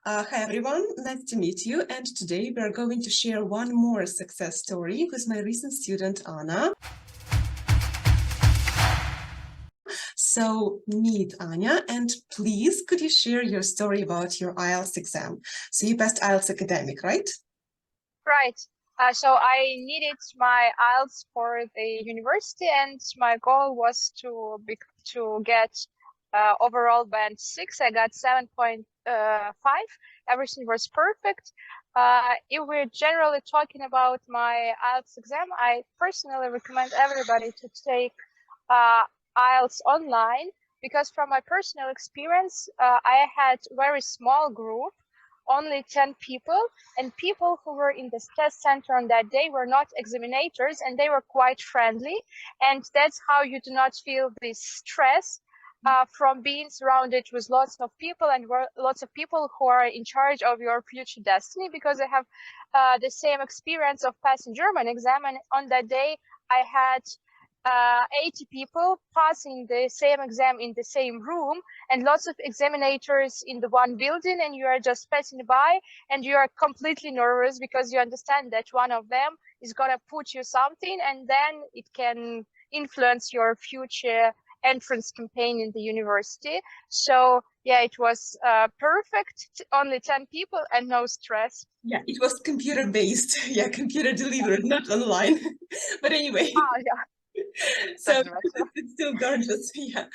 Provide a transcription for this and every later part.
Hi everyone, nice to meet you. And today we are going to share one more success story with my recent student, Anna. So meet Anya, and please could you share your story about your IELTS exam? So you passed IELTS academic, right? Right. So I needed my IELTS for the university, and my goal was to get overall band 6. I got 7.5. Everything was perfect. If we're generally talking about my IELTS exam, I personally recommend everybody to take IELTS online, because from my personal experience, I had very small group, only 10 people, and people who were in the test center on that day were not examinators, and they were quite friendly, and that's how you do not feel this stress from being surrounded with lots of people, and lots of people who are in charge of your future destiny, because I have the same experience of passing German exam, and on that day I had 80 people passing the same exam in the same room, and lots of examinators in the one building, and you are just passing by, and you are completely nervous because you understand that one of them is gonna put you something, and then it can influence your future entrance campaign in the university. So yeah, it was perfect, only 10 people and no stress. Yeah, it was computer based. Yeah, computer delivered, not online. But anyway. Yeah. So Doesn't matter. it's still gorgeous. Yeah.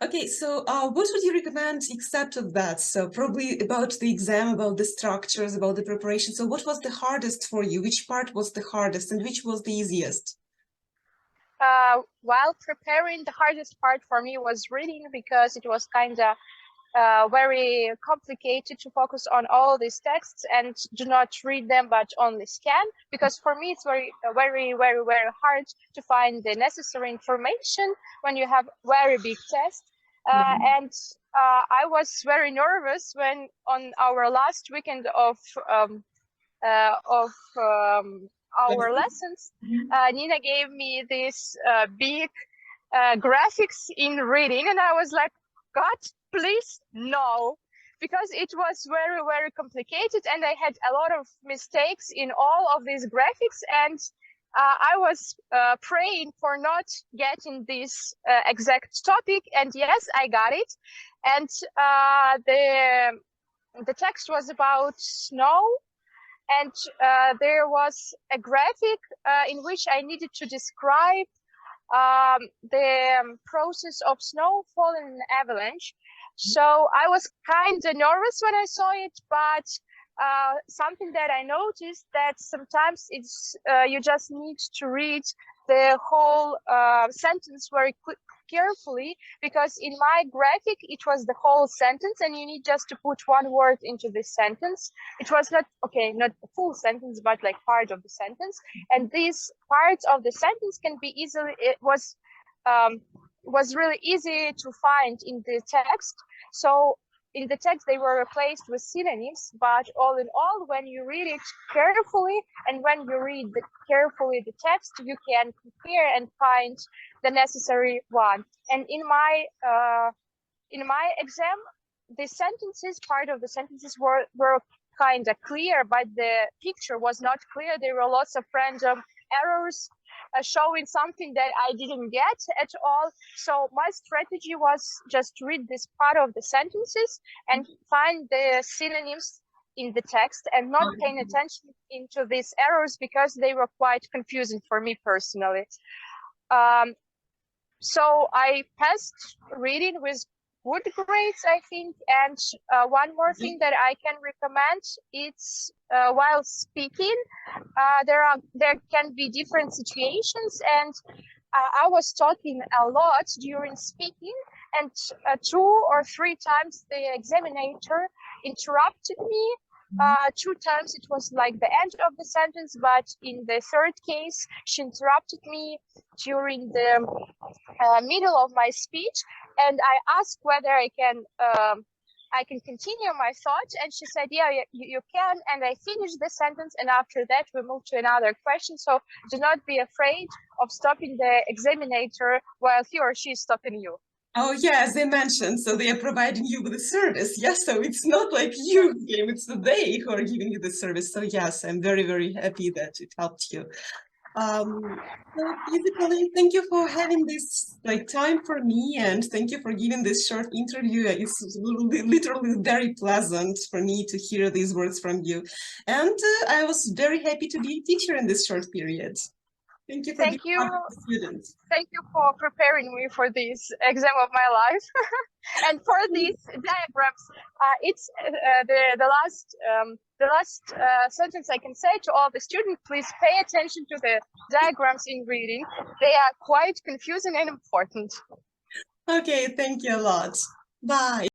Okay, so what would you recommend except of that? So probably about the exam, about the structures, about the preparation. So what was the hardest for you? Which part was the hardest and which was the easiest? While preparing, the hardest part for me was reading, because it was kind of very complicated to focus on all these texts and do not read them but only scan, because for me it's very hard to find the necessary information when you have very big tests. And I was very nervous when on our last weekend of our lessons, Nina gave me this big graphics in reading, and I was like, God, please no, because it was very complicated, and I had a lot of mistakes in all of these graphics, and I was praying for not getting this exact topic, and yes, I got it. And the text was about snow, and there was a graphic in which I needed to describe the process of snowfall in an avalanche. So I was kind of nervous when I saw it, but something that I noticed, that sometimes it's you just need to read the whole sentence very carefully, because in my graphic it was the whole sentence, and you need just to put one word into this sentence. It was not the full sentence, but like part of the sentence, and these parts of the sentence can be was really easy to find in the text. So in the text they were replaced with synonyms, but all in all, when you read it carefully, and when you read carefully the text, you can compare and find the necessary one. And in my exam, the sentences, part of the sentences were kind of clear, but the picture was not clear. There were lots of random errors showing something that I didn't get at all. So my strategy was just read this part of the sentences and find the synonyms in the text, and not paying attention into these errors, because they were quite confusing for me personally. So I passed reading with good grades, I think. And one more thing that I can recommend, it's while speaking, there can be different situations, and I was talking a lot during speaking, and 2 or 3 times the examinator interrupted me. 2 times it was like the end of the sentence, but in the third case she interrupted me during the middle of my speech, and I asked whether I can continue my thought, and she said, yeah, you can. And I finished the sentence, and after that we moved to another question. So do not be afraid of stopping the examinator while he or she is stopping you. Oh, yeah, as they mentioned, so they are providing you with a service. Yes, so it's not like you gave, it's they who are giving you the service. So yes, I'm very, very happy that it helped you. So basically, thank you for having this like time for me, and thank you for giving this short interview. It's literally very pleasant for me to hear these words from you. And I was very happy to be a teacher in this short period. Thank you for being Thank you. part of the students. Thank you for preparing me for this exam of my life. And for these diagrams, it's the last sentence I can say to all the students: please pay attention to the diagrams in reading. They are quite confusing and important. Okay, thank you a lot. Bye.